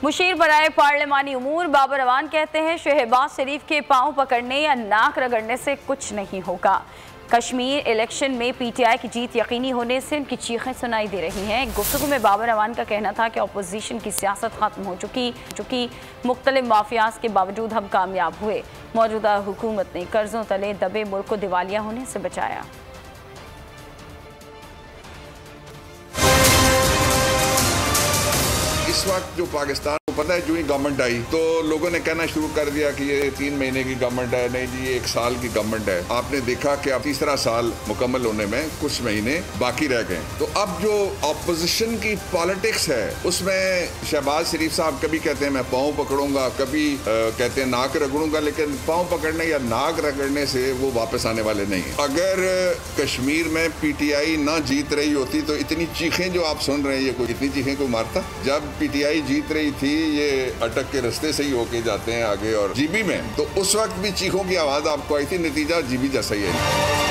मुशीर बराए पार्लिमानी उमूर बाबर अवान कहते हैं शहबाज शरीफ के पांव पकड़ने या नाक रगड़ने से कुछ नहीं होगा। कश्मीर इलेक्शन में पीटीआई की जीत यकीनी होने से उनकी चीखें सुनाई दे रही हैं। गुफ्तगू में बाबर अवान का कहना था कि अपोजिशन की सियासत खत्म हो चुकी मुख्तलिफ माफियाज के बावजूद हम कामयाब हुए। मौजूदा हुकूमत ने कर्जों तले दबे मुल्क को दिवालिया होने से बचाया। इस वक्त जो पाकिस्तान को पता है, जो ही गवर्नमेंट आई तो लोगों ने कहना शुरू कर दिया कि ये 3 महीने की गवर्नमेंट है, नहीं जी ये 1 साल की गवर्नमेंट है। आपने देखा कि अब तीसरा साल मुकम्मल होने में कुछ महीने बाकी रह गए। तो अब जो ऑपोजिशन की पॉलिटिक्स है उसमें शहबाज शरीफ साहब कभी कहते हैं मैं पाँव पकड़ूंगा, कभी कहते हैं नाक रगड़ूंगा, लेकिन पाँव पकड़ने या नाक रगड़ने से वो वापस आने वाले नहीं है। अगर कश्मीर में पीटीआई ना जीत रही होती तो इतनी चीखें जो आप सुन रहे हैं, ये कोई इतनी चीखें कोई मारता? जब पीटीआई जीत रही थी, ये अटक के रास्ते से ही होके जाते हैं आगे और जीबी में, तो उस वक्त भी चीखों की आवाज आपको आई थी, नतीजा जीबी जैसा ही है।